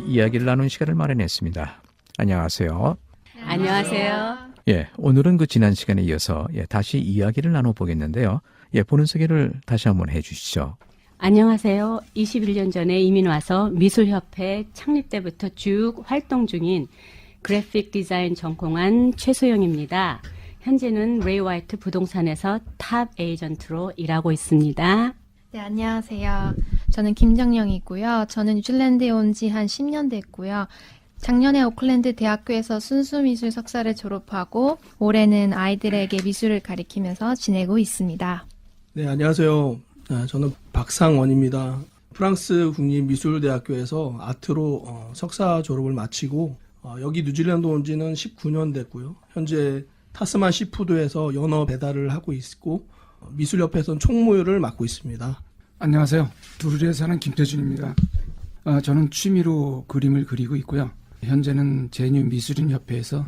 이야기를 나누는 시간을 마련했습니다. 안녕하세요. 안녕하세요. 오늘은 그 지난 시간에 이어서 다시 이야기를 나눠보겠는데요. 보는 소개를 다시 한번 해주시죠. 안녕하세요. 21년 전에 이민 와서 미술협회 창립 때부터 쭉 활동 중인 그래픽 디자인 전공한 최소영입니다. 현재는 레이 화이트 부동산에서 탑 에이전트로 일하고 있습니다. 네, 안녕하세요. 저는 김정영이고요. 저는 뉴질랜드에 온 지 한 10년 됐고요. 작년에 오클랜드 대학교에서 순수미술 석사를 졸업하고 올해는 아이들에게 미술을 가리키면서 지내고 있습니다. 네, 안녕하세요. 저는 박상원입니다. 프랑스 국립미술대학교에서 아트로 석사 졸업을 마치고 여기 뉴질랜드 온 지는 19년 됐고요. 현재 타스만 시푸드에서 연어 배달을 하고 있고 미술협회에서는 총무를 맡고 있습니다. 안녕하세요. 두루리에 사는 김태준입니다. 저는 취미로 그림을 그리고 있고요. 현재는 제뉴 미술인협회에서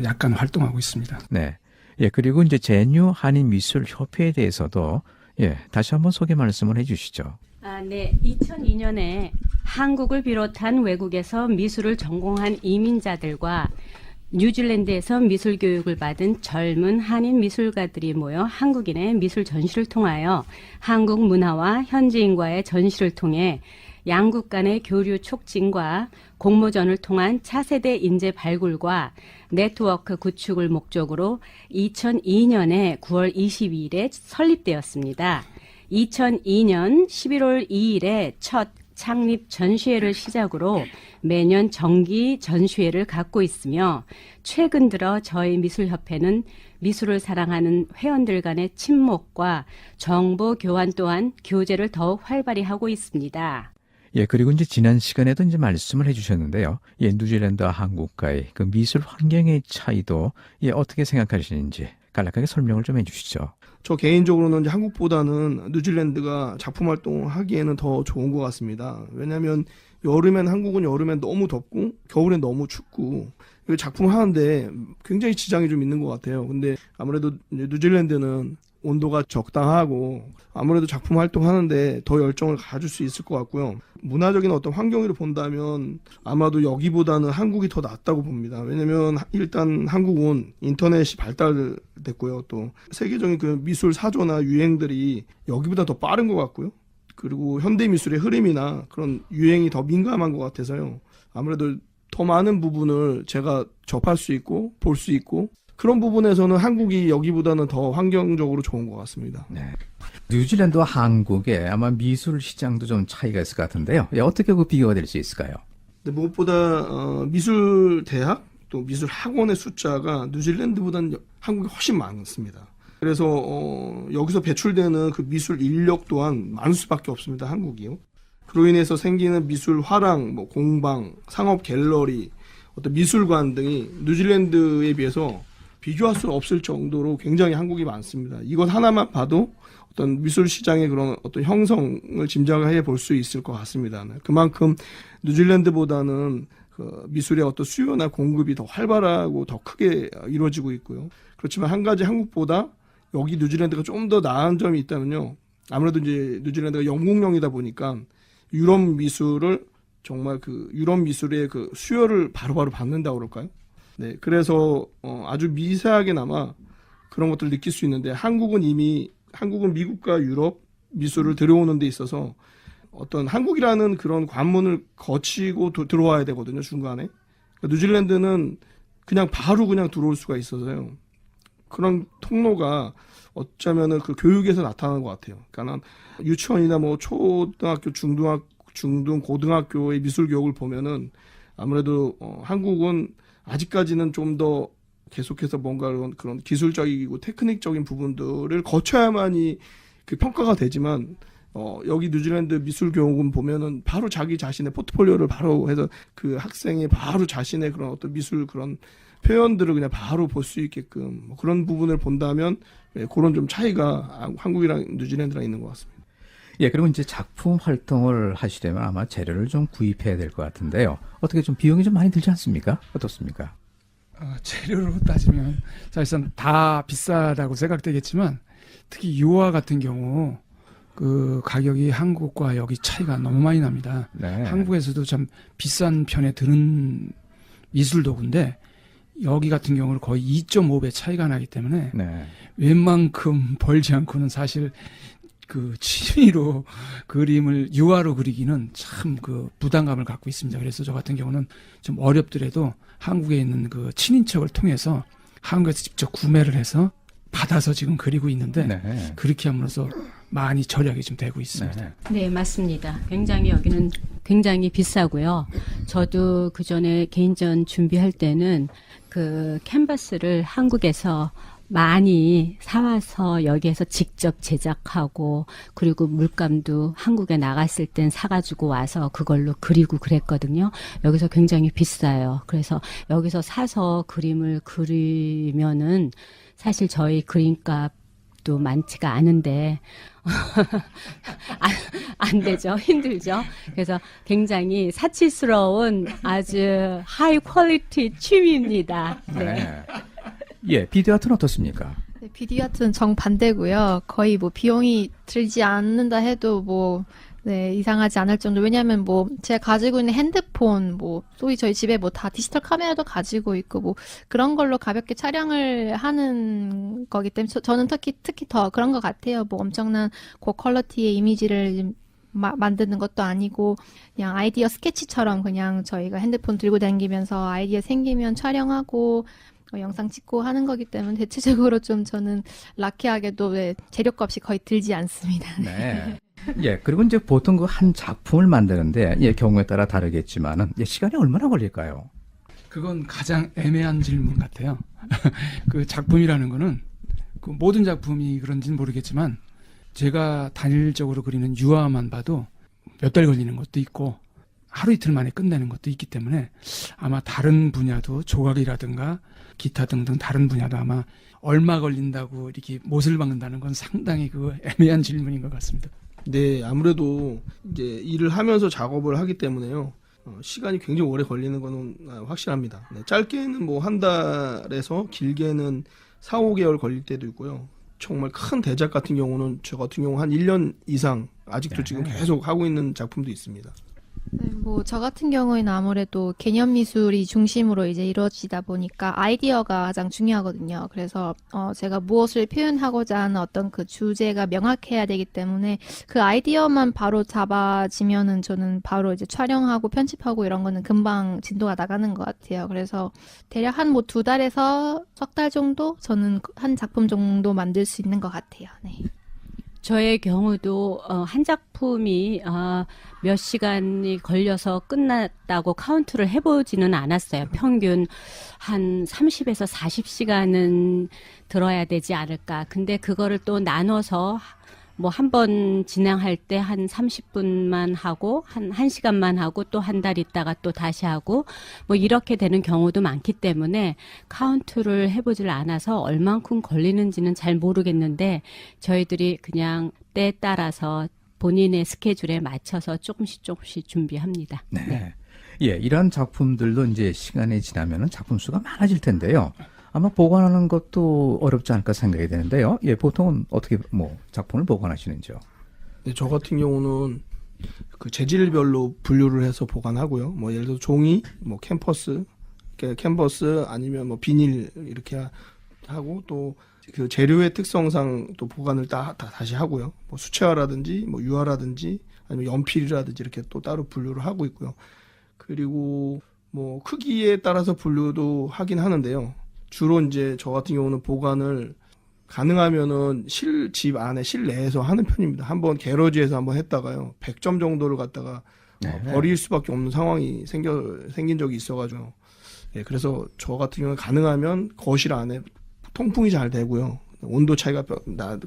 약간 활동하고 있습니다. 네. 그리고 이제 제뉴 한인미술협회에 대해서도 다시 한번 소개 말씀을 해주시죠. 네. 2002년에 한국을 비롯한 외국에서 미술을 전공한 이민자들과 뉴질랜드에서 미술 교육을 받은 젊은 한인 미술가들이 모여 한국인의 미술 전시를 통하여 한국 문화와 현지인과의 전시를 통해 양국 간의 교류 촉진과 공모전을 통한 차세대 인재 발굴과 네트워크 구축을 목적으로 2002년에 9월 22일에 설립되었습니다. 2002년 11월 2일에 첫 창립 전시회를 시작으로 매년 정기 전시회를 갖고 있으며 최근 들어 저희 미술협회는 미술을 사랑하는 회원들 간의 친목과 정보 교환 또한 교제를 더욱 활발히 하고 있습니다. 그리고 이제 지난 시간에도 이제 말씀을 해주셨는데요. 뉴질랜드와 한국과의 그 미술 환경의 차이도 어떻게 생각하시는지 간략하게 설명을 좀 해주시죠. 저 개인적으로는 이제 한국보다는 뉴질랜드가 작품 활동하기에는 더 좋은 것 같습니다. 왜냐하면 여름엔 한국은 여름엔 너무 덥고 겨울엔 너무 춥고 작품 하는데 굉장히 지장이 좀 있는 것 같아요. 근데 아무래도 이제 뉴질랜드는 온도가 적당하고 아무래도 작품 활동하는데 더 열정을 가질 수 있을 것 같고요. 문화적인 어떤 환경으로 본다면 아마도 여기보다는 한국이 더 낫다고 봅니다. 왜냐면 일단 한국은 인터넷이 발달됐고요. 또 세계적인 그 미술 사조나 유행들이 여기보다 더 빠른 것 같고요. 그리고 현대 미술의 흐름이나 그런 유행이 더 민감한 것 같아서요. 아무래도 더 많은 부분을 제가 접할 수 있고 볼 수 있고 그런 부분에서는 한국이 여기보다는 더 환경적으로 좋은 것 같습니다. 네. 뉴질랜드와 한국의 아마 미술 시장도 좀 차이가 있을 것 같은데요. 어떻게 그 비교가 될 수 있을까요? 근데 무엇보다 미술 대학 또 미술 학원의 숫자가 뉴질랜드보다는 한국이 훨씬 많습니다. 그래서 여기서 배출되는 그 미술 인력 또한 많을 수밖에 없습니다. 한국이요. 그로 인해서 생기는 미술 화廊, 공방, 상업 갤러리, 어떤 미술관 등이 뉴질랜드에 비해서 비교할 수 없을 정도로 굉장히 한국이 많습니다. 이것 하나만 봐도 어떤 미술 시장의 그런 어떤 형성을 짐작해 볼 수 있을 것 같습니다. 그만큼 뉴질랜드보다는 그 미술의 어떤 수요나 공급이 더 활발하고 더 크게 이루어지고 있고요. 그렇지만 한 가지 한국보다 여기 뉴질랜드가 좀 더 나은 점이 있다면요. 아무래도 이제 뉴질랜드가 영국령이다 보니까 유럽 미술을 정말 그 유럽 미술의 그 수요를 바로바로 받는다고 그럴까요? 네, 그래서 아주 미세하게나마 그런 것들을 느낄 수 있는데 한국은 미국과 유럽 미술을 들여오는 데 있어서 어떤 한국이라는 그런 관문을 거치고 들어와야 되거든요, 중간에. 그러니까 뉴질랜드는 그냥 바로 그냥 들어올 수가 있어서요. 그런 통로가 어쩌면은 그 교육에서 나타나는 것 같아요. 그러니까 유치원이나 초등학교, 중등, 고등학교의 미술 교육을 보면은 아무래도 한국은 아직까지는 좀 더 계속해서 뭔가 그런 기술적이고 테크닉적인 부분들을 거쳐야만이 그 평가가 되지만 여기 뉴질랜드 미술 교육은 보면은 바로 자기 자신의 포트폴리오를 바로 해서 그 학생이 바로 자신의 그런 어떤 미술 그런 표현들을 그냥 바로 볼 수 있게끔 그런 부분을 본다면 그런 좀 차이가 한국이랑 뉴질랜드랑 있는 것 같습니다. 그리고 이제 작품 활동을 하시려면 아마 재료를 좀 구입해야 될 것 같은데요. 어떻게 좀 비용이 좀 많이 들지 않습니까? 어떻습니까? 재료로 따지면 사실상 다 비싸다고 생각되겠지만 특히 유화 같은 경우 그 가격이 한국과 여기 차이가 너무 많이 납니다. 네. 한국에서도 참 비싼 편에 드는 미술 도구인데 여기 같은 경우는 거의 2.5배 차이가 나기 때문에 네. 웬만큼 벌지 않고는 사실 그 취미로 그림을 유화로 그리기는 참 그 부담감을 갖고 있습니다. 그래서 저 같은 경우는 좀 어렵더라도 한국에 있는 그 친인척을 통해서 한국에서 직접 구매를 해서 받아서 지금 그리고 있는데 네. 그렇게 함으로써 많이 절약이 좀 되고 있습니다. 네. 네, 맞습니다. 굉장히 여기는 굉장히 비싸고요. 저도 그 전에 개인전 준비할 때는 그 캔버스를 한국에서 많이 사와서 여기에서 직접 제작하고 그리고 물감도 한국에 나갔을 땐 사가지고 와서 그걸로 그리고 그랬거든요. 여기서 굉장히 비싸요. 그래서 여기서 사서 그림을 그리면은 사실 저희 그림값도 많지가 않은데 안 되죠. 힘들죠. 그래서 굉장히 사치스러운 아주 하이 퀄리티 취미입니다. 네. 네. 예, 비디오 아트는 어떻습니까? 네, 비디오 아트는 정반대고요. 거의 뭐 비용이 들지 않는다 해도 뭐 네, 이상하지 않을 정도. 왜냐하면 뭐 제가 가지고 있는 핸드폰, 뭐 소위 저희 집에 뭐 다 디지털 카메라도 가지고 있고 뭐 그런 걸로 가볍게 촬영을 하는 거기 때문에 저는 특히 더 그런 것 같아요. 뭐 엄청난 고퀄리티의 이미지를 만드는 것도 아니고 그냥 아이디어 스케치처럼 그냥 저희가 핸드폰 들고 다니면서 아이디어 생기면 촬영하고 영상 찍고 하는 거기 때문에 대체적으로 좀 저는 라키하게도 네, 재료값이 거의 들지 않습니다. 네. 예, 그리고 이제 보통 그 한 작품을 만드는데, 예, 경우에 따라 다르겠지만은, 예, 시간이 얼마나 걸릴까요? 그건 가장 애매한 질문 같아요. 그 작품이라는 거는 그 모든 작품이 그런지는 모르겠지만 제가 단일적으로 그리는 유화만 봐도 몇 달 걸리는 것도 있고 하루 이틀 만에 끝내는 것도 있기 때문에 아마 다른 분야도 조각이라든가 기타 등등 다른 분야도 아마 얼마 걸린다고 이렇게 못을 박는다는 건 상당히 그 애매한 질문인 것 같습니다. 네, 아무래도 이제 일을 하면서 작업을 하기 때문에요. 시간이 굉장히 오래 걸리는 거는 확실합니다. 네, 짧게는 뭐 한 달에서 길게는 4, 5개월 걸릴 때도 있고요. 정말 큰 대작 같은 경우는 저 같은 경우 한 1년 이상 아직도 지금 계속 하고 있는 작품도 있습니다. 네, 뭐, 저 같은 경우에는 아무래도 개념 미술이 중심으로 이제 이루어지다 보니까 아이디어가 가장 중요하거든요. 그래서, 제가 무엇을 표현하고자 하는 어떤 그 주제가 명확해야 되기 때문에 그 아이디어만 바로 잡아지면은 저는 바로 이제 촬영하고 편집하고 이런 거는 금방 진도가 나가는 것 같아요. 그래서 대략 한 뭐 2달에서 석 달 정도 저는 한 작품 정도 만들 수 있는 것 같아요. 네. 저의 경우도 한 작품이 몇 시간이 걸려서 끝났다고 카운트를 해보지는 않았어요. 평균 한 30에서 40시간은 들어야 되지 않을까. 근데 그거를 또 나눠서 뭐 한 번 진행할 때 한 30분만 하고 한 1시간만 하고 또 한 달 있다가 또 다시 하고 뭐 이렇게 되는 경우도 많기 때문에 카운트를 해보질 않아서 얼만큼 걸리는지는 잘 모르겠는데 저희들이 그냥 때에 따라서 본인의 스케줄에 맞춰서 조금씩 준비합니다. 네. 예, 이런 작품들도 이제 시간이 지나면은 작품 수가 많아질 텐데요. 아마 보관하는 것도 어렵지 않을까 생각이 되는데요. 예, 보통은 어떻게 뭐 작품을 보관하시는지요? 네, 저 같은 경우는 그 재질별로 분류를 해서 보관하고요. 뭐 예를 들어 종이, 뭐 캔버스 아니면 뭐 비닐 이렇게 하고 또 그 재료의 특성상 또 보관을 다시 하고요. 뭐 수채화라든지 뭐 유화라든지 아니면 연필이라든지 이렇게 또 따로 분류를 하고 있고요. 그리고 뭐 크기에 따라서 분류도 하긴 하는데요. 주로 이제 저 같은 경우는 보관을 가능하면은 집 안에 실내에서 하는 편입니다. 한번 게러지에서 한번 했다가요. 100점 정도를 갖다가 버릴 수밖에 없는 상황이 생긴 적이 있어가지고. 예, 그래서 저 같은 경우는 가능하면 거실 안에 통풍이 잘 되고요. 온도 차이가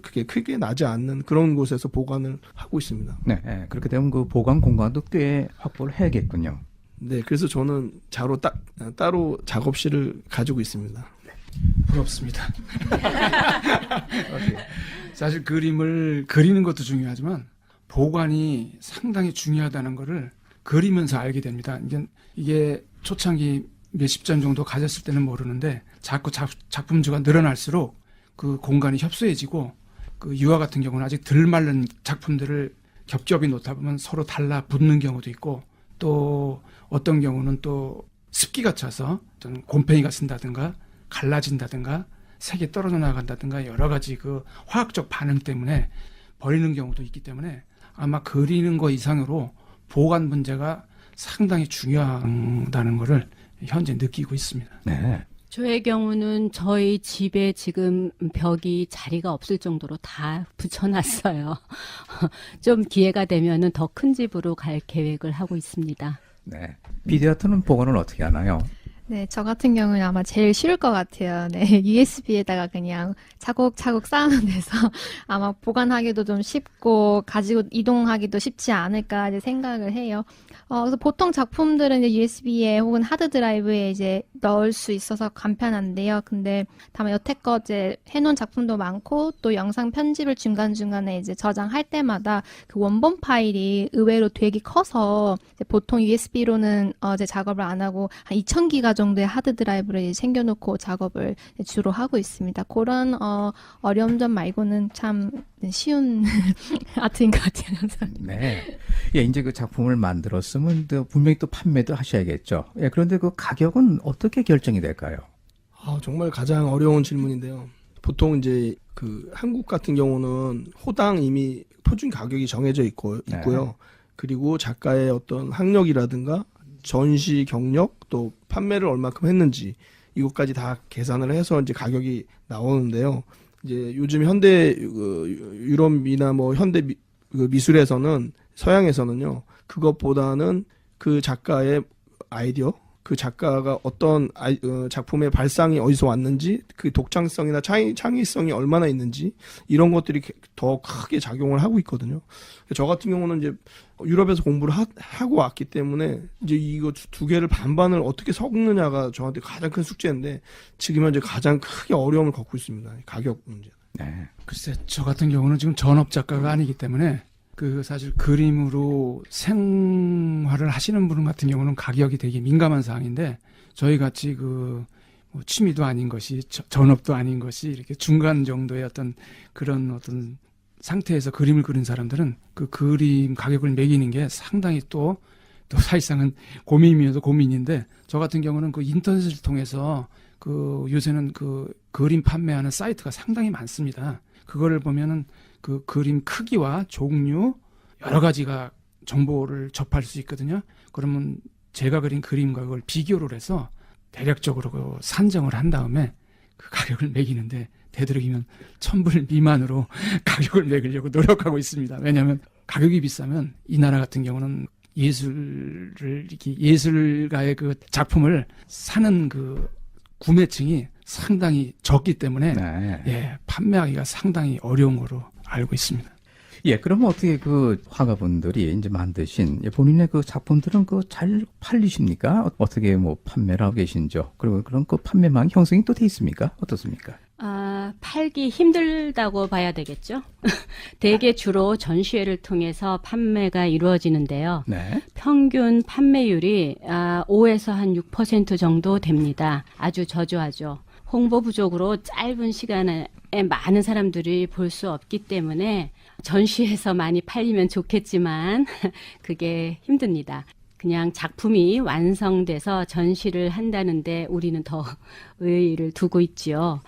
그게 크게 나지 않는 그런 곳에서 보관을 하고 있습니다. 네, 예, 그렇게 되면 그 보관 공간도 꽤 확보를 해야겠군요. 네, 그래서 저는 따로 작업실을 가지고 있습니다. 부럽습니다. 사실 그림을 그리는 것도 중요하지만 보관이 상당히 중요하다는 것을 그리면서 알게 됩니다. 이게 초창기 몇십 점 정도 가졌을 때는 모르는데 자꾸 작품주가 늘어날수록 그 공간이 협소해지고 그 유화 같은 경우는 아직 덜 마른 작품들을 겹겹이 놓다 보면 서로 달라붙는 경우도 있고 또 어떤 경우는 또 습기가 차서 어떤 곰팡이가 쓴다든가 갈라진다든가 색이 떨어져 나간다든가 여러 가지 그 화학적 반응 때문에 버리는 경우도 있기 때문에 아마 그리는 거 이상으로 보관 문제가 상당히 중요하다는 것을 현재 느끼고 있습니다. 네. 저의 경우는 저희 집에 지금 벽이 자리가 없을 정도로 다 붙여놨어요. 좀 기회가 되면은 더 큰 집으로 갈 계획을 하고 있습니다. 네. 비디아트는 보관을 어떻게 하나요? 네, 저 같은 경우는 아마 제일 쉬울 것 같아요. 네, USB에다가 그냥 차곡차곡 쌓아놓은 데서 아마 보관하기도 좀 쉽고 가지고 이동하기도 쉽지 않을까 이제 생각을 해요. 그래서 보통 작품들은 이제 USB에 혹은 하드 드라이브에 이제 넣을 수 있어서 간편한데요. 근데 다만 여태껏 이제 해놓은 작품도 많고 또 영상 편집을 중간중간에 이제 저장할 때마다 그 원본 파일이 의외로 되게 커서 이제 보통 USB로는 이제 작업을 안 하고 한 2,000기가 정도의 하드 드라이브를 이제 챙겨놓고 작업을 주로 하고 있습니다. 그런 어려운 점 말고는 참 쉬운 아트인 것 같아요. 항상. 네. 예, 이제 그 작품을 만들었으면 또 분명히 또 판매도 하셔야겠죠. 예, 그런데 그 가격은 어떻게 결정이 될까요? 정말 가장 어려운 질문인데요. 보통 이제 그 한국 같은 경우는 호당 이미 표준 가격이 정해져 있고요. 네. 그리고 작가의 어떤 학력이라든가 전시 경력 또 판매를 얼마큼 했는지 이것까지 다 계산을 해서 이제 가격이 나오는데요. 이제 요즘 현대 유럽이나 뭐 현대 미술에서는 서양에서는요. 그것보다는 그 작가의 아이디어, 그 작가가 어떤 작품의 발상이 어디서 왔는지, 그 독창성이나 창의성이 얼마나 있는지 이런 것들이 더 크게 작용을 하고 있거든요. 저 같은 경우는 이제 유럽에서 공부를 하고 왔기 때문에 이제 이거 두 개를 반반을 어떻게 섞느냐가 저한테 가장 큰 숙제인데 지금 현재 가장 크게 어려움을 겪고 있습니다. 가격 문제. 네. 글쎄, 저 같은 경우는 지금 전업 작가가 아니기 때문에 그 사실 그림으로 생활을 하시는 분 같은 경우는 가격이 되게 민감한 사항인데 저희 같이 뭐 취미도 아닌 것이 전업도 아닌 것이 이렇게 중간 정도의 그런 상태에서 그림을 그린 사람들은 그 그림 가격을 매기는 게 상당히 또 사실상은 고민이면서 고민인데 저 같은 경우는 그 인터넷을 통해서 요새는 그 그림 판매하는 사이트가 상당히 많습니다. 그거를 보면은 그 그림 크기와 종류 여러 가지가 정보를 접할 수 있거든요. 그러면 제가 그린 그림과 그걸 비교를 해서 대략적으로 산정을 한 다음에 그 가격을 매기는데 되도록이면 1,000불 미만으로 가격을 매기려고 노력하고 있습니다. 왜냐하면 가격이 비싸면 이 나라 같은 경우는 예술가의 그 작품을 사는 그 구매층이 상당히 적기 때문에 네. 예, 판매하기가 상당히 어려운 거로 알고 있습니다. 예, 그러면 어떻게 그 화가분들이 이제 만드신 본인의 그 작품들은 잘 팔리십니까? 어떻게 뭐 판매를 하고 계신지요? 그리고 그런 그 판매망 형성이 또 돼 있습니까? 어떻습니까? 팔기 힘들다고 봐야 되겠죠. 대개 주로 전시회를 통해서 판매가 이루어지는데요. 네. 평균 판매율이 5에서 한 6% 정도 됩니다. 아주 저조하죠. 홍보 부족으로 짧은 시간에 많은 사람들이 볼 수 없기 때문에 전시에서 많이 팔리면 좋겠지만 그게 힘듭니다. 그냥 작품이 완성돼서 전시를 한다는데 우리는 더 의의를 두고 있지요.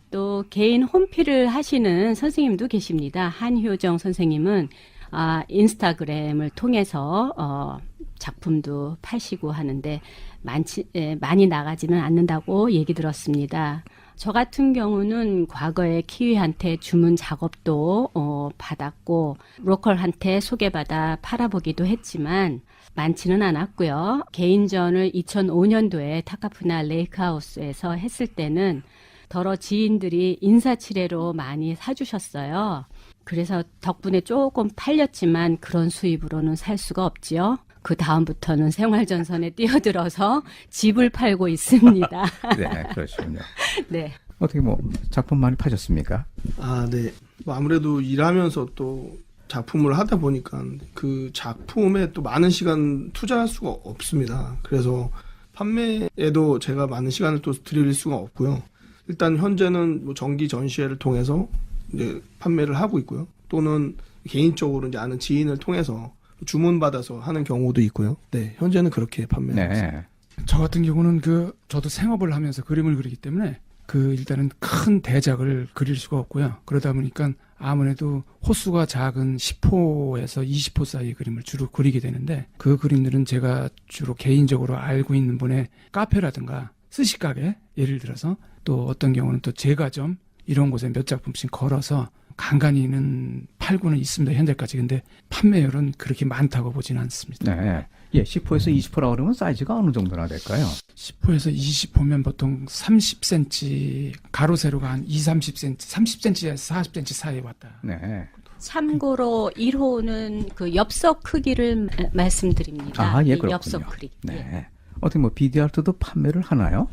또 개인 홈피를 하시는 선생님도 계십니다. 한효정 선생님은 인스타그램을 통해서 작품도 파시고 하는데 많이 나가지는 않는다고 얘기 들었습니다. 저 같은 경우는 과거에 키위한테 주문 작업도 받았고 로컬한테 소개받아 팔아보기도 했지만 많지는 않았고요. 개인전을 2005년도에 타카푸나 레이크하우스에서 했을 때는 더러 지인들이 인사치레로 많이 사주셨어요. 그래서 덕분에 조금 팔렸지만 그런 수입으로는 살 수가 없지요. 그 다음부터는 생활전선에 뛰어들어서 집을 팔고 있습니다. 네, 그렇군요. 네. 어떻게 뭐 작품 많이 파셨습니까? 네. 뭐 아무래도 일하면서 또 작품을 하다 보니까 그 작품에 또 많은 시간 투자할 수가 없습니다. 그래서 판매에도 제가 많은 시간을 또 들일 수가 없고요. 일단 현재는 뭐 정기 전시회를 통해서 이제 판매를 하고 있고요. 또는 개인적으로 이제 아는 지인을 통해서 주문받아서 하는 경우도 있고요. 네, 현재는 그렇게 판매하고 있습니다. 네. 저 같은 경우는 저도 생업을 하면서 그림을 그리기 때문에 일단은 큰 대작을 그릴 수가 없고요. 그러다 보니까 아무래도 호수가 작은 10호에서 20호 사이의 그림을 주로 그리게 되는데, 그 그림들은 제가 주로 개인적으로 알고 있는 분의 카페라든가 스시가게, 예를 들어서 또 어떤 경우는 또 제과점 이런 곳에 몇 작품씩 걸어서 간간히는 팔고는 있습니다, 현재까지. 근데 판매율은 그렇게 많다고 보지는 않습니다. 네. 예, 10호에서 20호라 그러면 사이즈가 어느 정도나 될까요? 10호에서 20호면 보통 30cm, 가로 세로가 한 30cm, 30cm에서 40cm 사이에 왔다. 네. 참고로 1호는 그 엽서 크기를 말씀드립니다. 아, 예, 이 그렇군요. 엽서 크기. 네. 예. 어떻게 뭐 비디오 아트도 판매를 하나요?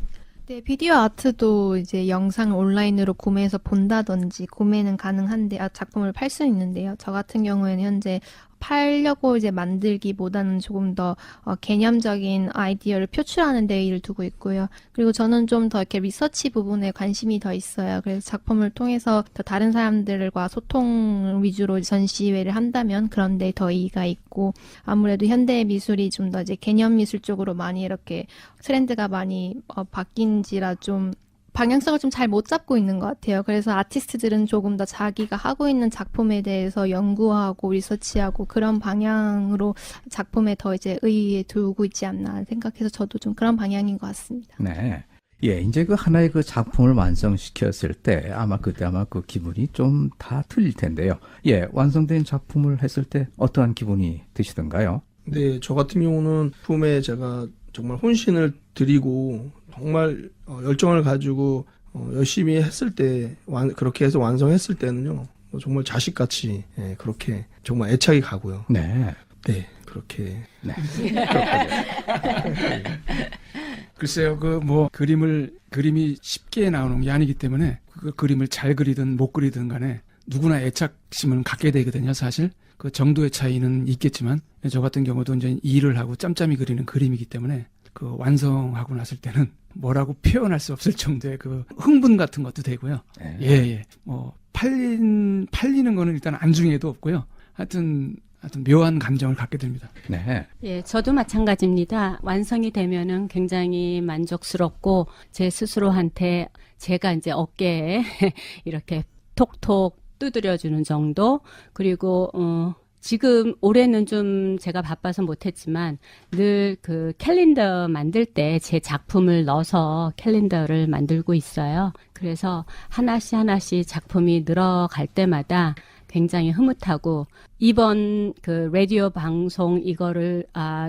네, 비디오 아트도 이제 영상 온라인으로 구매해서 본다든지 구매는 가능한데, 작품을 팔 수 있는데요. 저 같은 경우에는 현재 팔려고 이제 만들기보다는 조금 더 개념적인 아이디어를 표출하는 데 일을 두고 있고요. 그리고 저는 좀 더 이렇게 리서치 부분에 관심이 더 있어요. 그래서 작품을 통해서 더 다른 사람들과 소통 위주로 전시회를 한다면 그런 데 더 이의가 있고, 아무래도 현대 미술이 좀 더 이제 개념 미술 쪽으로 많이 이렇게 트렌드가 많이 바뀐지라 좀 방향성을 좀 잘 못 잡고 있는 것 같아요. 그래서 아티스트들은 조금 더 자기가 하고 있는 작품에 대해서 연구하고 리서치하고 그런 방향으로 작품에 더 이제 의의에 두고 있지 않나 생각해서 저도 좀 그런 방향인 것 같습니다. 네. 예, 이제 그 하나의 그 작품을 완성시켰을 때 아마 그 기분이 좀 다 틀릴 텐데요. 예, 완성된 작품을 했을 때 어떠한 기분이 드시던가요? 네, 저 같은 경우는 품에 제가 정말 혼신을 들이고 정말 열정을 가지고 열심히 했을 때, 그렇게 해서 완성했을 때는요, 정말 자식같이, 예, 그렇게 정말 애착이 가고요. 네. 네, 그렇게. 네. 글쎄요, 그림이 쉽게 나오는 게 아니기 때문에 그 그림을 잘 그리든 못 그리든 간에 누구나 애착심을 갖게 되거든요, 사실. 그 정도의 차이는 있겠지만, 저 같은 경우도 이제 일을 하고 짬짬이 그리는 그림이기 때문에 그 완성하고 났을 때는 뭐라고 표현할 수 없을 정도의 그 흥분 같은 것도 되고요. 네. 예. 팔리는 거는 일단 안중에도 없고요. 하여튼 묘한 감정을 갖게 됩니다. 네. 예, 저도 마찬가지입니다. 완성이 되면은 굉장히 만족스럽고 제 스스로한테 제가 이제 어깨에 이렇게 톡톡 두드려주는 정도. 그리고 지금 올해는 좀 제가 바빠서 못했지만 늘 그 캘린더 만들 때 제 작품을 넣어서 캘린더를 만들고 있어요. 그래서 하나씩 작품이 늘어갈 때마다 굉장히 흐뭇하고, 이번 그 라디오 방송 이거를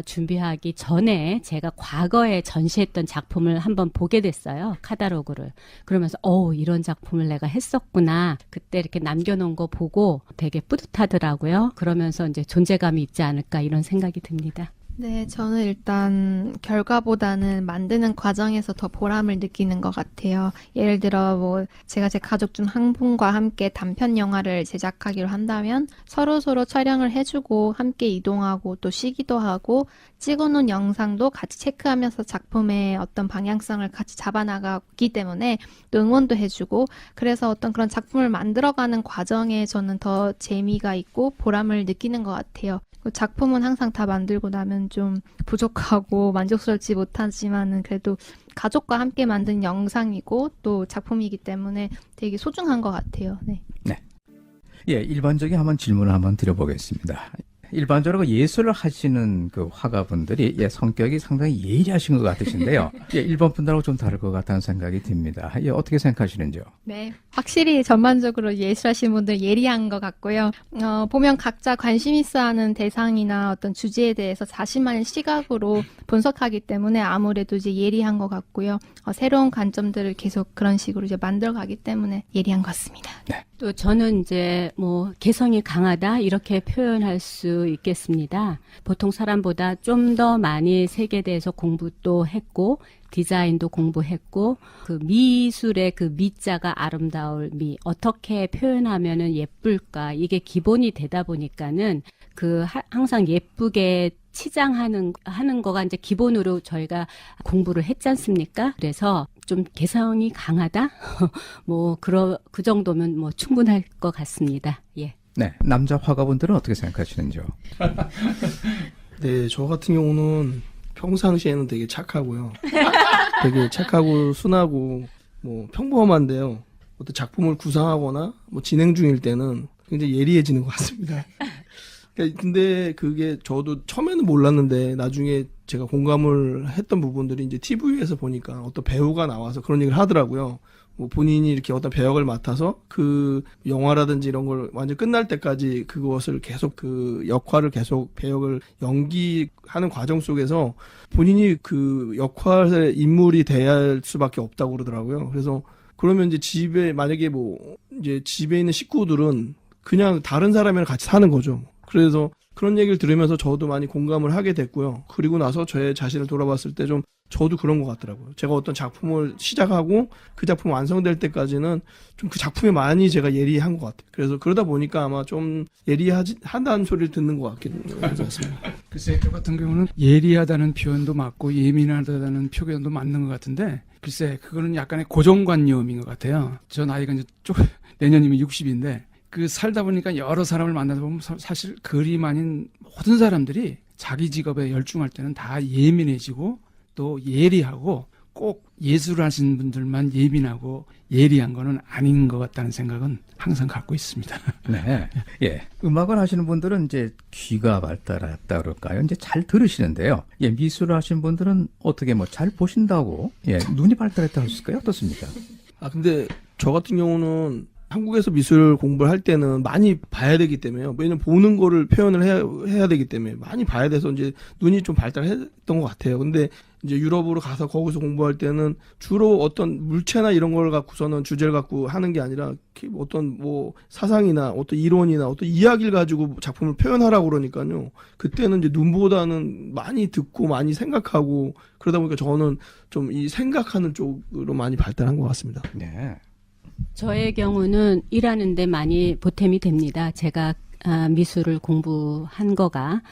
준비하기 전에 제가 과거에 전시했던 작품을 한번 보게 됐어요. 카탈로그를. 그러면서 이런 작품을 내가 했었구나. 그때 이렇게 남겨놓은 거 보고 되게 뿌듯하더라고요. 그러면서 이제 존재감이 있지 않을까 이런 생각이 듭니다. 네, 저는 일단 결과보다는 만드는 과정에서 더 보람을 느끼는 것 같아요. 예를 들어 제가 제 가족 중 한 분과 함께 단편 영화를 제작하기로 한다면 서로 촬영을 해주고 함께 이동하고 또 쉬기도 하고 찍어놓은 영상도 같이 체크하면서 작품의 어떤 방향성을 같이 잡아나가기 때문에 또 응원도 해주고, 그래서 어떤 그런 작품을 만들어가는 과정에 저는 더 재미가 있고 보람을 느끼는 것 같아요. 작품은 항상 다 만들고 나면 좀 부족하고 만족스럽지 못하지만은 그래도 가족과 함께 만든 영상이고 또 작품이기 때문에 되게 소중한 것 같아요. 네. 예, 일반적인 한번 질문을 한번 드려보겠습니다. 일반적으로 예술을 하시는 그 화가분들이 성격이 상당히 예리하신 것 같으신데요. 일반 분들하고 좀 다를 것 같다는 생각이 듭니다. 어떻게 생각하시는지요? 네, 확실히 전반적으로 예술하시는 분들 예리한 것 같고요. 보면 각자 관심 있어하는 대상이나 어떤 주제에 대해서 자신만의 시각으로 분석하기 때문에 아무래도 이제 예리한 것 같고요. 새로운 관점들을 계속 그런 식으로 이제 만들어가기 때문에 예리한 것 같습니다. 네. 또 저는 이제 개성이 강하다 이렇게 표현할 수 있겠습니다. 보통 사람보다 좀 더 많이 색에 대해서 공부도 했고 디자인도 공부했고, 그 미술의 그 미자가 아름다울 미, 어떻게 표현하면은 예쁠까, 이게 기본이 되다 보니까는 항상 예쁘게 치장하는 거가 이제 기본으로 저희가 공부를 했지 않습니까? 그래서 좀 개성이 강하다? 그 정도면 뭐 충분할 것 같습니다. 예. 네, 남자 화가분들은 어떻게 생각하시는지요? 네, 저 같은 경우는 평상시에는 되게 착하고요. 되게 착하고 순하고 뭐 평범한데요. 어떤 작품을 구상하거나 뭐 진행 중일 때는 굉장히 예리해지는 것 같습니다. 근데 그게 저도 처음에는 몰랐는데 나중에 제가 공감을 했던 부분들이 이제 TV에서 보니까 어떤 배우가 나와서 그런 얘기를 하더라고요. 뭐 본인이 이렇게 어떤 배역을 맡아서 그 영화라든지 이런 걸 완전 끝날 때까지 그것을 계속 그 역할을 계속 배역을 연기하는 과정 속에서 본인이 그 역할의 인물이 돼야 할 수밖에 없다고 그러더라고요. 그래서 그러면 이제 집에 만약에 뭐 이제 집에 있는 식구들은 그냥 다른 사람이랑 같이 사는 거죠. 그래서 그런 얘기를 들으면서 저도 많이 공감을 하게 됐고요. 그리고 나서 저의 자신을 돌아봤을 때 좀 저도 그런 것 같더라고요. 제가 어떤 작품을 시작하고 그 작품 완성될 때까지는 좀 그 작품에 많이 제가 예리한 것 같아요. 그래서 그러다 보니까 아마 좀 예리하다는 소리를 듣는 것 같습니다. 글쎄, 저 같은 경우는 예리하다는 표현도 맞고 예민하다는 표현도 맞는 것 같은데, 글쎄, 그거는 약간의 고정관념인 것 같아요. 저 나이가 이제 내년이면 60인데, 그 살다 보니까 여러 사람을 만나다 보면 사실 그림 아닌 모든 사람들이 자기 직업에 열중할 때는 다 예민해지고 또 예리하고 꼭 예술을 하시는 분들만 예민하고 예리한 거는 아닌 것 같다는 생각은 항상 갖고 있습니다. 네. 예. 음악을 하시는 분들은 이제 귀가 발달했다 그럴까요? 이제 잘 들으시는데요. 예, 미술을 하시는 분들은 어떻게 뭐 잘 보신다고, 예, 눈이 발달했다 하실까요? 어떻습니까? 근데 저 같은 경우는 한국에서 미술 공부를 할 때는 많이 봐야 되기 때문에요. 왜냐면 보는 거를 표현을 해야 되기 때문에 많이 봐야 돼서 이제 눈이 좀 발달했던 것 같아요. 근데 이제 유럽으로 가서 거기서 공부할 때는 주로 어떤 물체나 이런 걸 갖고서는 주제를 갖고 하는 게 아니라 어떤 뭐 사상이나 어떤 이론이나 어떤 이야기를 가지고 작품을 표현하라고 그러니까요. 그때는 이제 눈보다는 많이 듣고 많이 생각하고 그러다 보니까 저는 좀 이 생각하는 쪽으로 많이 발달한 것 같습니다. 네. 저의 경우는 일하는데 많이 보탬이 됩니다. 제가 미술을 공부한 거가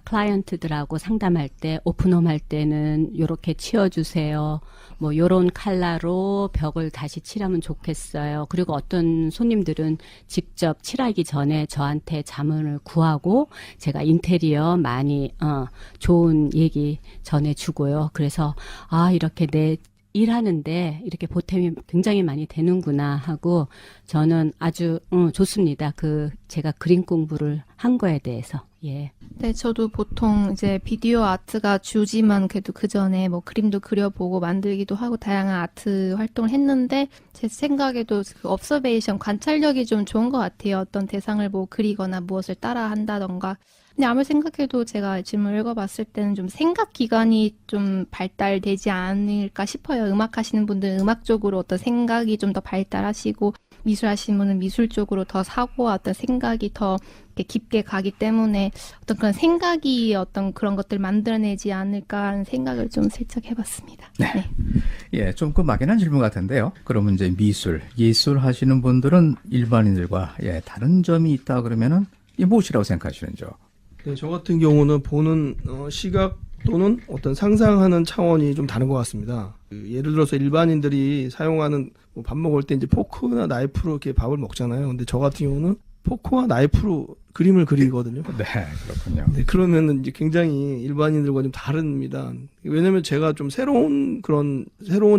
클라이언트들하고 상담할 때 오픈홈 할 때는 요렇게 치워주세요. 뭐 요런 컬러로 벽을 다시 칠하면 좋겠어요. 그리고 어떤 손님들은 직접 칠하기 전에 저한테 자문을 구하고 제가 인테리어 많이 좋은 얘기 전해주고요. 그래서 이렇게 내 일하는데 이렇게 보탬이 굉장히 많이 되는구나 하고 저는 아주 좋습니다. 제가 그림 공부를 한 거에 대해서. 예. 네, 저도 보통 이제 비디오 아트가 주지만 그래도 그 전에 뭐 그림도 그려보고 만들기도 하고 다양한 아트 활동을 했는데 제 생각에도 그 observation, 관찰력이 좀 좋은 것 같아요. 어떤 대상을 뭐 그리거나 무엇을 따라 한다던가. 근데 아무리 생각해도 제가 질문을 읽어봤을 때는 좀 생각 기관이 좀 발달되지 않을까 싶어요. 음악 하시는 분들은 음악 쪽으로 어떤 생각이 좀 더 발달하시고 미술 하시는 분은 미술 쪽으로 더 사고와 어떤 생각이 더 이렇게 깊게 가기 때문에 어떤 그런 생각이 어떤 그런 것들 만들어내지 않을까 하는 생각을 좀 슬쩍 해봤습니다. 네. 예, 좀 그 막연한 질문 같은데요. 그러면 이제 예술 하시는 분들은 일반인들과 다른 점이 있다 그러면은 무엇이라고 생각하시는지요? 네, 저 같은 경우는 보는 시각 또는 어떤 상상하는 차원이 좀 다른 것 같습니다. 예를 들어서 일반인들이 사용하는 밥 먹을 때 이제 포크나 나이프로 이렇게 밥을 먹잖아요. 근데 저 같은 경우는 포크와 나이프로 그림을 그리거든요. 네, 그렇군요. 네, 그러면은 이제 굉장히 일반인들과 좀 다릅니다. 왜냐면 제가 좀 새로운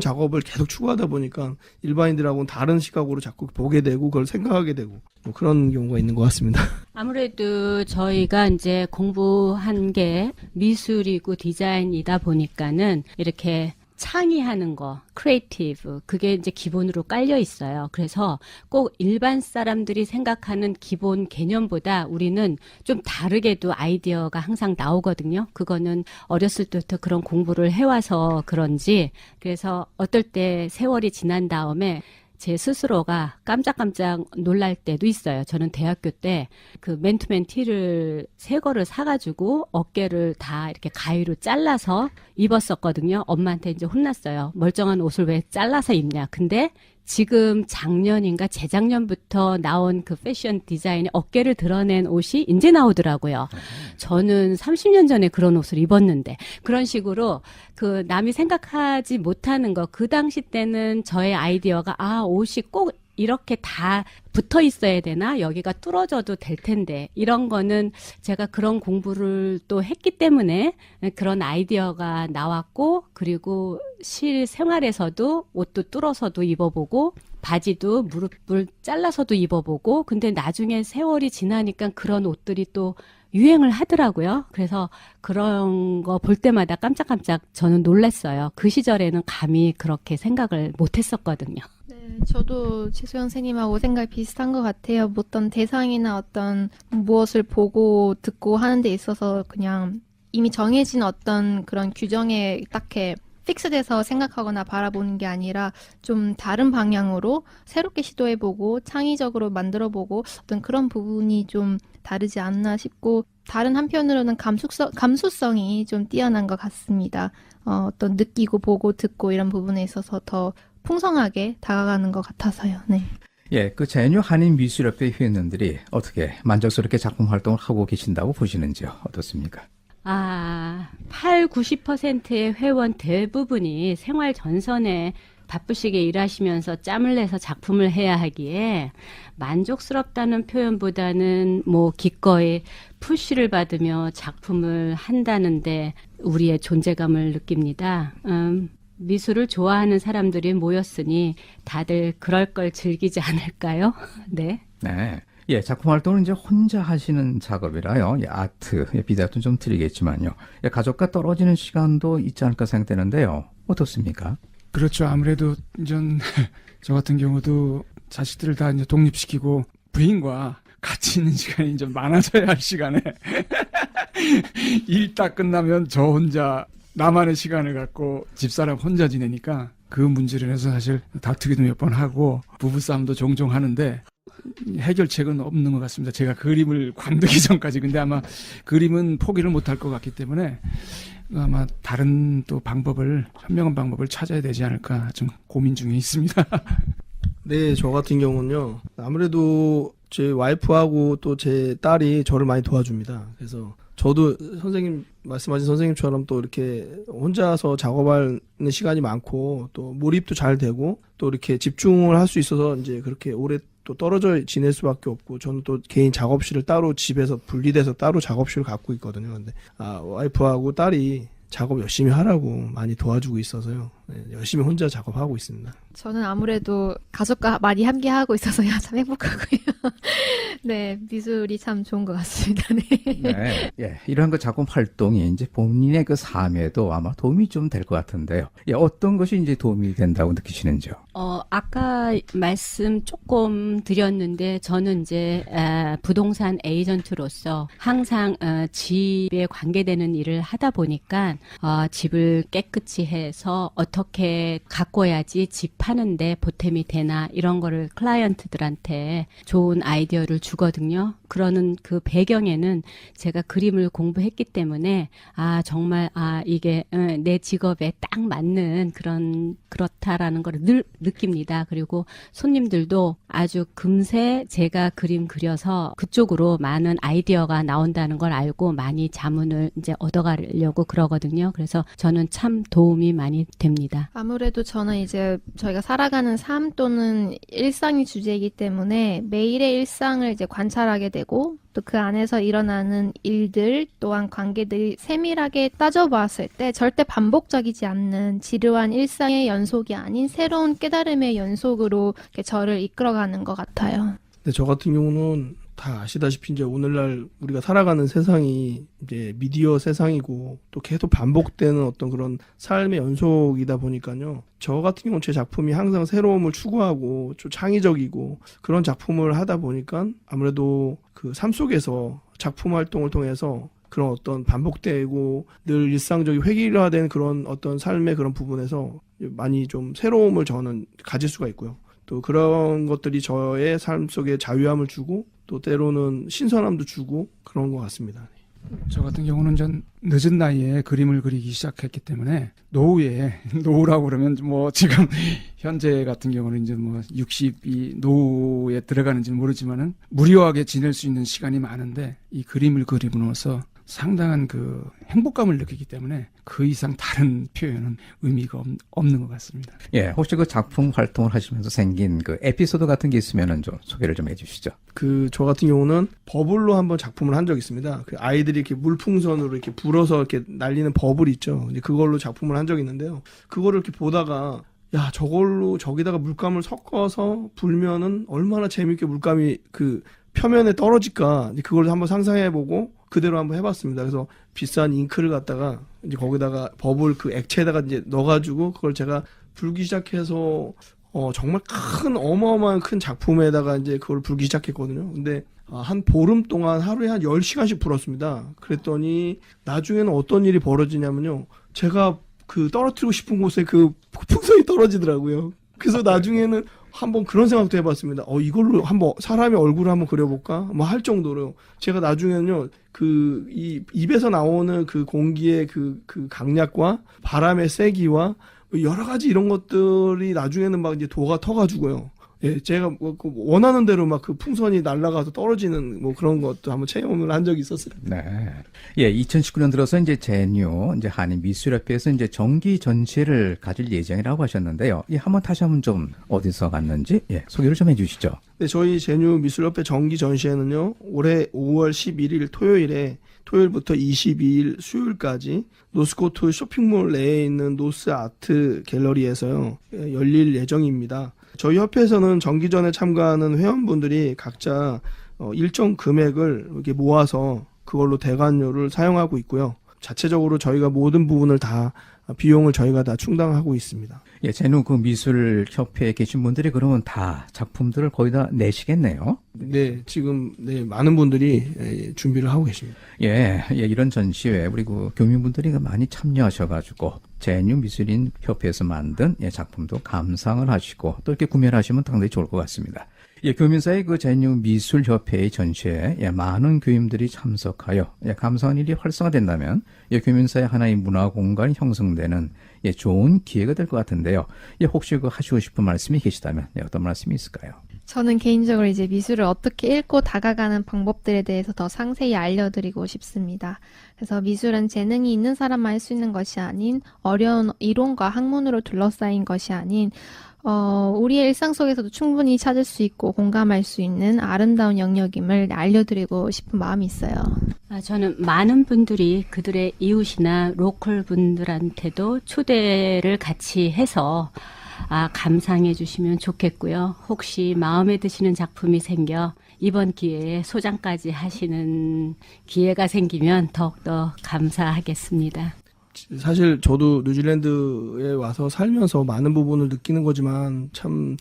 작업을 계속 추구하다 보니까 일반인들하고는 다른 시각으로 자꾸 보게 되고 그걸 생각하게 되고 뭐 그런 경우가 있는 것 같습니다. 아무래도 저희가 이제 공부한 게 미술이고 디자인이다 보니까는 이렇게 창의하는 거, 크리에이티브, 그게 이제 기본으로 깔려 있어요. 그래서 꼭 일반 사람들이 생각하는 기본 개념보다 우리는 좀 다르게도 아이디어가 항상 나오거든요. 그거는 어렸을 때부터 그런 공부를 해와서 그런지, 그래서 어떨 때 세월이 지난 다음에 제 스스로가 깜짝깜짝 놀랄 때도 있어요. 저는 대학교 때 그 맨투맨 티를 새 거를 사가지고 어깨를 다 이렇게 가위로 잘라서 입었었거든요. 엄마한테 이제 혼났어요. 멀쩡한 옷을 왜 잘라서 입냐. 근데 지금 작년인가 재작년부터 나온 그 패션 디자인의 어깨를 드러낸 옷이 이제 나오더라고요. 저는 30년 전에 그런 옷을 입었는데 그런 식으로 그 남이 생각하지 못하는 거 그 당시 때는 저의 아이디어가 옷이 꼭 이렇게 다 붙어 있어야 되나? 여기가 뚫어져도 될 텐데. 이런 거는 제가 그런 공부를 또 했기 때문에 그런 아이디어가 나왔고, 그리고 실생활에서도 옷도 뚫어서도 입어보고, 바지도 무릎을 잘라서도 입어보고, 근데 나중에 세월이 지나니까 그런 옷들이 또 유행을 하더라고요. 그래서 그런 거 볼 때마다 깜짝깜짝 저는 놀랐어요. 그 시절에는 감히 그렇게 생각을 못 했었거든요. 네, 저도 최소영 선생님하고 생각이 비슷한 것 같아요. 어떤 대상이나 어떤 무엇을 보고 듣고 하는 데 있어서 그냥 이미 정해진 어떤 그런 규정에 딱히 픽스돼서 생각하거나 바라보는 게 아니라 좀 다른 방향으로 새롭게 시도해보고 창의적으로 만들어보고 어떤 그런 부분이 좀 다르지 않나 싶고, 다른 한편으로는 감수성이 좀 뛰어난 것 같습니다. 어떤 느끼고 보고 듣고 이런 부분에 있어서 더 풍성하게 다가가는 것 같아서요. 네. 예, 그 제뉴 한인 미술협회 회원들이 어떻게 만족스럽게 작품 활동을 하고 계신다고 보시는지요? 어떻습니까? 90%의 회원 대부분이 생활 전선에 바쁘시게 일하시면서 짬을 내서 작품을 해야 하기에 만족스럽다는 표현보다는 기꺼이 푸시를 받으며 작품을 한다는데 우리의 존재감을 느낍니다. 미술을 좋아하는 사람들이 모였으니 다들 그럴 걸 즐기지 않을까요? 네. 네. 예, 작품 활동은 이제 혼자 하시는 작업이라요. 예, 아트, 비대하트는 좀 드리겠지만요. 예, 가족과 떨어지는 시간도 있지 않을까 생각되는데요. 어떻습니까? 그렇죠. 아무래도 이전 저 같은 경우도 자식들을 다 이제 독립시키고 부인과 같이 있는 시간이 좀 많아져야 할 시간에 일 딱 끝나면 저 혼자 나만의 시간을 갖고 집사람 혼자 지내니까 그 문제로 해서 사실 다투기도 몇 번 하고 부부싸움도 종종 하는데 해결책은 없는 것 같습니다. 제가 그림을 관두기 전까지. 근데 아마 그림은 포기를 못할 것 같기 때문에 아마 다른 또 현명한 방법을 찾아야 되지 않을까 좀 고민 중에 있습니다. 네, 저 같은 경우는요. 아무래도 제 와이프하고 또 제 딸이 저를 많이 도와줍니다. 그래서 저도 말씀하신 선생님처럼 또 이렇게 혼자서 작업하는 시간이 많고 또 몰입도 잘 되고 또 이렇게 집중을 할 수 있어서 이제 그렇게 오래 또 떨어져 지낼 수밖에 없고, 저는 또 개인 작업실을 따로 집에서 분리돼서 따로 작업실을 갖고 있거든요. 근데 와이프하고 딸이 작업 열심히 하라고 많이 도와주고 있어서요. 네, 열심히 혼자 작업하고 있습니다. 저는 아무래도 가족과 많이 함께 하고 있어서요. 참 행복하고요. 네, 미술이 참 좋은 것 같습니다. 네. 네. 예, 이러한 그 작품 활동이 이제 본인의 그 삶에도 아마 도움이 좀 될 것 같은데요. 예, 어떤 것이 이제 도움이 된다고 느끼시는지요? 아까 말씀 조금 드렸는데 저는 이제 부동산 에이전트로서 항상 집에 관계되는 일을 하다 보니까 집을 깨끗이 해서 어떻게 가꿔야지 집 파는데 보탬이 되나 이런 거를 클라이언트들한테 좋은 아이디어를 주거든요. 그러는 그 배경에는 제가 그림을 공부했기 때문에 정말 이게 내 직업에 딱 맞는 그렇다라는 걸 늘 느낍니다. 그리고 손님들도 아주 금세 제가 그림 그려서 그쪽으로 많은 아이디어가 나온다는 걸 알고 많이 자문을 이제 얻어가려고 그러거든요. 그래서 저는 참 도움이 많이 됩니다. 아무래도 저는 이제 저희가 살아가는 삶 또는 일상이 주제이기 때문에 매일의 일상을 이제 관찰하게 되고 또 그 안에서 일어나는 일들 또한 관계들이 세밀하게 따져보았을 때 절대 반복적이지 않는 지루한 일상의 연속이 아닌 새로운 깨달음의 연속으로 이렇게 저를 이끌어가는 것 같아요. 근데 저 같은 경우는 다 아시다시피 이제 오늘날 우리가 살아가는 세상이 이제 미디어 세상이고 또 계속 반복되는 어떤 그런 삶의 연속이다 보니까요. 저 같은 경우는 제 작품이 항상 새로움을 추구하고 좀 창의적이고 그런 작품을 하다 보니까 아무래도 그 삶 속에서 작품 활동을 통해서 그런 어떤 반복되고 늘 일상적인 획일화된 그런 어떤 삶의 그런 부분에서 많이 좀 새로움을 저는 가질 수가 있고요. 또 그런 것들이 저의 삶 속에 자유함을 주고 또 때로는 신선함도 주고 그런 것 같습니다. 저 같은 경우는 전 늦은 나이에 그림을 그리기 시작했기 때문에 노후라고 그러면 뭐 지금 현재 같은 경우는 이제 뭐 60이 노후에 들어가는지는 모르지만은 무료하게 지낼 수 있는 시간이 많은데 이 그림을 그림으로써 상당한 그 행복감을 느끼기 때문에 그 이상 다른 표현은 의미가 없는 것 같습니다. 예, 혹시 그 작품 활동을 하시면서 생긴 그 에피소드 같은 게 있으면은 좀 소개를 좀 해주시죠. 저 같은 경우는 버블로 한번 작품을 한 적이 있습니다. 그 아이들이 이렇게 물풍선으로 이렇게 불어서 이렇게 날리는 버블 있죠. 이제 그걸로 작품을 한 적이 있는데요. 그거를 이렇게 보다가 야, 저걸로 저기다가 물감을 섞어서 불면은 얼마나 재밌게 물감이 그 표면에 떨어질까. 이제 그걸 한번 상상해보고 그대로 한번 해봤습니다. 그래서 비싼 잉크를 갖다가 이제 거기다가 버블 그 액체에다가 이제 넣어가지고 그걸 제가 불기 시작해서 정말 어마어마한 큰 작품에다가 이제 그걸 불기 시작했거든요. 근데 한 보름 동안 하루에 한 10시간씩 불었습니다. 그랬더니 나중에는 어떤 일이 벌어지냐면요. 제가 그 떨어뜨리고 싶은 곳에 그 풍선이 떨어지더라고요. 그래서 나중에는 한번 그런 생각도 해봤습니다. 이걸로 한번 사람의 얼굴을 한번 그려볼까? 뭐 할 정도로요. 제가 나중에는요, 이 입에서 나오는 그 공기의 그 강약과 바람의 세기와 여러 가지 이런 것들이 나중에는 막 이제 도가 터가지고요. 예, 제가 뭐 원하는 대로 막 그 풍선이 날아가서 떨어지는 뭐 그런 것도 한번 체험을 한 적이 있었어요. 네. 예, 2019년 들어서 이제 이제 한인미술협회에서 이제 정기 전시회를 가질 예정이라고 하셨는데요. 한번 다시 한번 좀 어디서 갔는지 소개를 좀 해주시죠. 네, 저희 제뉴 미술협회 정기 전시회는요, 올해 5월 11일 토요일부터 22일 수요일까지 노스코트 쇼핑몰 내에 있는 노스 아트 갤러리에서요, 열릴 예정입니다. 저희 협회에서는 정기전에 참가하는 회원분들이 각자 일정 금액을 이렇게 모아서 그걸로 대관료를 사용하고 있고요. 자체적으로 저희가 모든 부분을 다 비용을 저희가 다 충당하고 있습니다. 예, 제누 그 미술협회에 계신 분들이 그러면 다 작품들을 거의 다 내시겠네요. 네, 지금 많은 분들이 준비를 하고 계십니다. 예, 이런 전시회 우리 그 교민분들이 많이 참여하셔가지고 제뉴 미술인 협회에서 만든 작품도 감상을 하시고 또 이렇게 구매를 하시면 상당히 좋을 것 같습니다. 교민사의 그 제뉴 미술협회의 전시회에 많은 교인들이 참석하여 감사한 일이 활성화된다면 교민사의 하나의 문화 공간이 형성되는 좋은 기회가 될 것 같은데요. 혹시 그 하시고 싶은 말씀이 계시다면 어떤 말씀이 있을까요? 저는 개인적으로 이제 미술을 어떻게 읽고 다가가는 방법들에 대해서 더 상세히 알려드리고 싶습니다. 그래서 미술은 재능이 있는 사람만 할 수 있는 것이 아닌 어려운 이론과 학문으로 둘러싸인 것이 아닌 우리의 일상 속에서도 충분히 찾을 수 있고 공감할 수 있는 아름다운 영역임을 알려드리고 싶은 마음이 있어요. 저는 많은 분들이 그들의 이웃이나 로컬 분들한테도 초대를 같이 해서 감상해 주시면 좋겠고요. 혹시 마음에 드시는 작품이 생겨 이번 기회에 소장까지 하시는 기회가 생기면 더욱더 감사하겠습니다. 사실 저도 뉴질랜드에 와서 살면서 많은 부분을 느끼는 거지만 참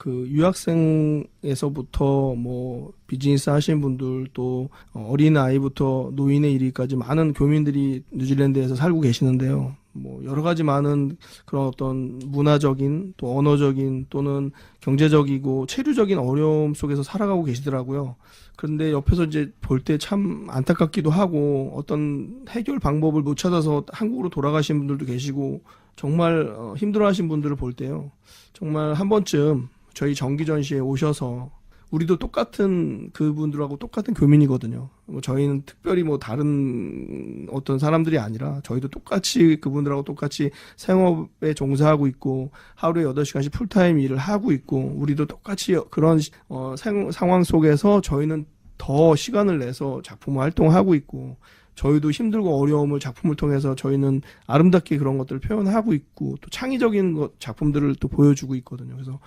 그 유학생에서부터 뭐 비즈니스 하시는 분들 또 어린 아이부터 노인에 이르기까지 많은 교민들이 뉴질랜드에서 살고 계시는데요. 뭐 여러 가지 많은 그런 어떤 문화적인 또 언어적인 또는 경제적이고 체류적인 어려움 속에서 살아가고 계시더라고요. 그런데 옆에서 이제 볼 때 참 안타깝기도 하고 어떤 해결 방법을 못 찾아서 한국으로 돌아가신 분들도 계시고 정말 힘들어하신 분들을 볼 때요. 정말 한 번쯤 저희 정기 전시에 오셔서 우리도 똑같은 그분들하고 똑같은 교민이거든요. 뭐 저희는 특별히 뭐 다른 어떤 사람들이 아니라 저희도 똑같이 그분들하고 똑같이 생업에 종사하고 있고 하루에 8시간씩 풀타임 일을 하고 있고 우리도 똑같이 그런 상황 속에서 저희는 더 시간을 내서 작품 활동하고 있고 저희도 힘들고 어려움을 작품을 통해서 저희는 아름답게 그런 것들을 표현하고 있고 또 창의적인 작품들을 또 보여주고 있거든요. 그래서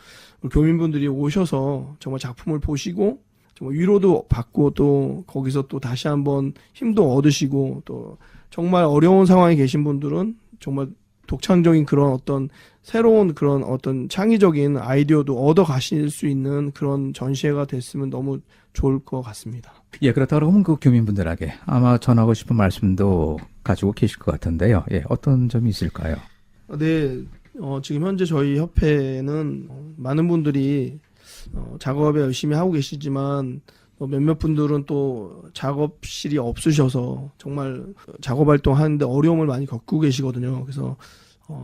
교민분들이 오셔서 정말 작품을 보시고 정말 위로도 받고 또 거기서 또 다시 한번 힘도 얻으시고 또 정말 어려운 상황에 계신 분들은 정말 독창적인 그런 어떤 새로운 그런 어떤 창의적인 아이디어도 얻어 가실 수 있는 그런 전시회가 됐으면 너무 좋을 것 같습니다. 그렇다고 하면 그 교민분들에게 아마 전하고 싶은 말씀도 가지고 계실 것 같은데요. 어떤 점이 있을까요? 네, 지금 현재 저희 협회는 많은 분들이 작업에 열심히 하고 계시지만 몇몇 분들은 또 작업실이 없으셔서 정말 작업 활동하는데 어려움을 많이 겪고 계시거든요. 그래서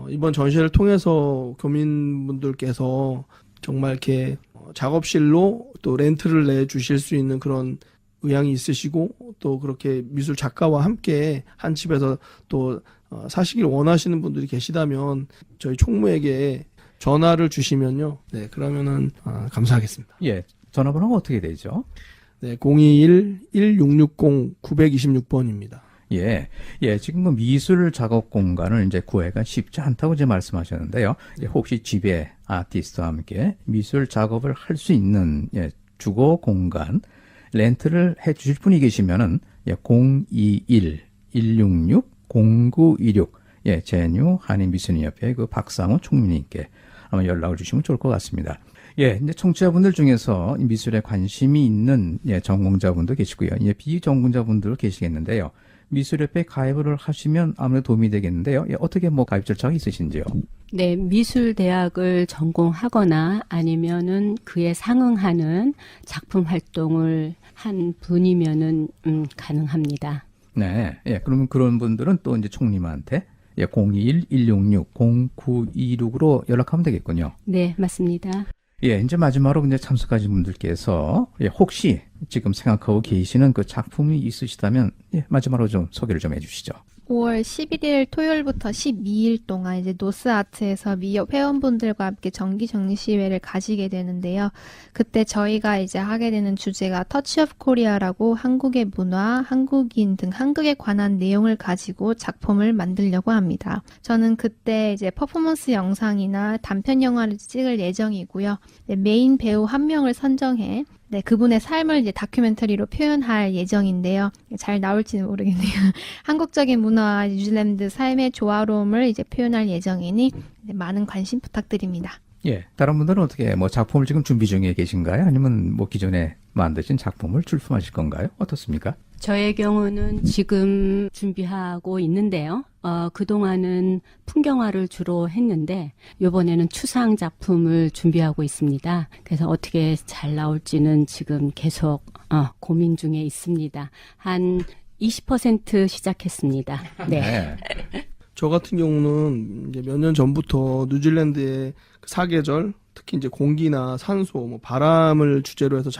이번 전시회를 통해서 교민분들께서 정말 이렇게 작업실로 또 렌트를 내주실 수 있는 그런 의향이 있으시고 또 그렇게 미술 작가와 함께 한 집에서 또 사시길 원하시는 분들이 계시다면 저희 총무에게 전화를 주시면요. 네, 그러면은 감사하겠습니다. 예, 전화번호가 어떻게 되죠? 네, 021-1660-926번입니다. 예, 예, 지금 그 미술 작업 공간을 이제 구하기가 쉽지 않다고 이제 말씀하셨는데요. 예, 혹시 집에 아티스트와 함께 미술 작업을 할 수 있는 주거 공간 렌트를 해 주실 분이 계시면은 021-166-0926 제뉴 한인미술인협회 그 박상훈 총무님께 아마 연락을 주시면 좋을 것 같습니다. 예, 이제 청취자분들 중에서 미술에 관심이 있는 전공자분도 계시고요. 비전공자분들 계시겠는데요. 미술협회에 가입을 하시면 아무래도 도움이 되겠는데요. 어떻게 가입 절차가 있으신지요? 네, 미술대학을 전공하거나 아니면은 그에 상응하는 작품 활동을 한 분이면은 가능합니다. 네, 예, 그러면 그런 분들은 또 이제 총님한테 021-166-0926으로 연락하면 되겠군요. 네, 맞습니다. 예, 이제 마지막으로 이제 참석하신 분들께서 혹시 지금 생각하고 계시는 그 작품이 있으시다면 마지막으로 좀 소개를 좀 해주시죠. 5월 11일 토요일부터 12일 동안 이제 노스아트에서 미협 회원분들과 함께 정기 전시회를 가지게 되는데요. 그때 저희가 이제 하게 되는 주제가 터치 오브 코리아라고 한국의 문화, 한국인 등 한국에 관한 내용을 가지고 작품을 만들려고 합니다. 저는 그때 이제 퍼포먼스 영상이나 단편 영화를 찍을 예정이고요. 메인 배우 한 명을 선정해 그분의 삶을 이제 다큐멘터리로 표현할 예정인데요. 잘 나올지는 모르겠네요. 한국적인 문화와 뉴질랜드 삶의 조화로움을 이제 표현할 예정이니 많은 관심 부탁드립니다. 예, 다른 분들은 어떻게 작품을 지금 준비 중에 계신가요? 아니면 기존에 만드신 작품을 출품하실 건가요? 어떻습니까? 저의 경우는 지금 준비하고 있는데요. 그동안은 풍경화를 주로 했는데 이번에는 추상 작품을 준비하고 있습니다. 그래서 어떻게 잘 나올지는 지금 계속 고민 중에 있습니다. 한 20% 시작했습니다. 네. 저 같은 경우는 이제 몇 년 전부터 뉴질랜드의 그 사계절, 특히 이제 공기나 산소, 바람을 주제로 해서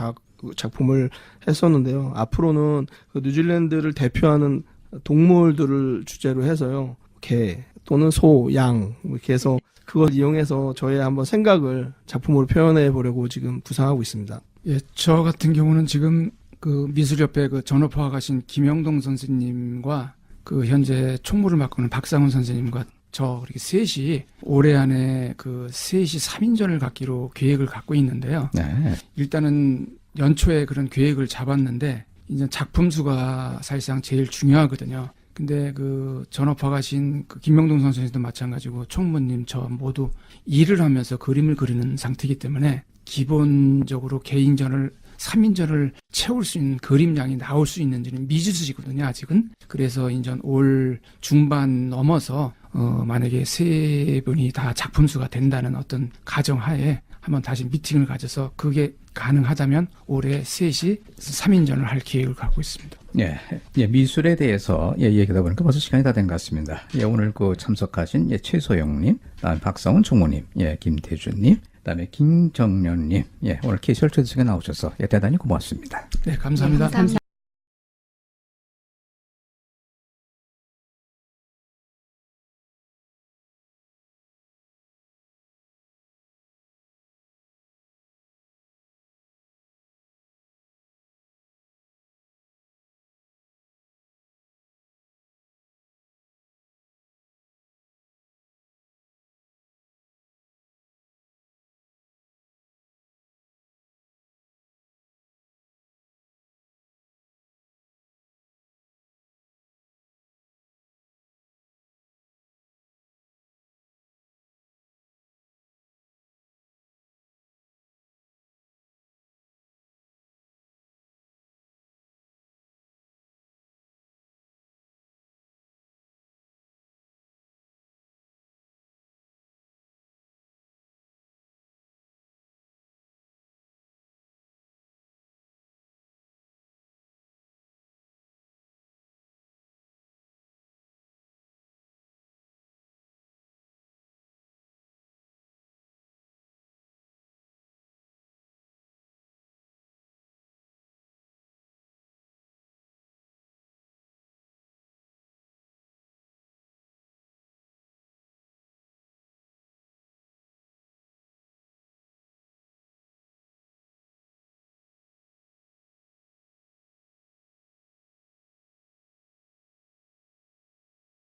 작품을 했었는데요. 앞으로는 그 뉴질랜드를 대표하는 동물들을 주제로 해서요. 개 또는 소, 양 이렇게 해서 그걸 이용해서 저의 한번 생각을 작품으로 표현해 보려고 지금 구상하고 있습니다. 예, 저 같은 경우는 지금 그 미술협회 그 전업화 가신 김영동 선생님과 그 현재 총무를 맡고 있는 박상훈 선생님과 저 이렇게 셋이 올해 안에 그 셋이 3인전을 갖기로 계획을 갖고 있는데요. 네. 일단은 연초에 그런 계획을 잡았는데 이제 작품 수가 사실상 제일 중요하거든요. 근데 그 전업화 가신 그 김명동 선생님도 마찬가지고 총무님 저 모두 일을 하면서 그림을 그리는 상태이기 때문에 기본적으로 개인전을 3인전을 채울 수 있는 그림량이 나올 수 있는지는 미지수이거든요, 아직은. 그래서 이제 올 중반 넘어서 만약에 세 분이 다 작품 수가 된다는 어떤 가정하에 한번 다시 미팅을 가져서 그게 가능하다면 올해 셋이 3인전을 할 계획을 갖고 있습니다. 예, 미술에 대해서 얘기하다 보니까 벌써 시간이 다 된 것 같습니다. 오늘 그 참석하신 최소영님, 다음 박성훈 총무님, 김태준님, 그다음에 김정련님, 오늘 캐주얼 초대석에 나오셔서 대단히 고맙습니다. 네, 감사합니다. 감사합니다.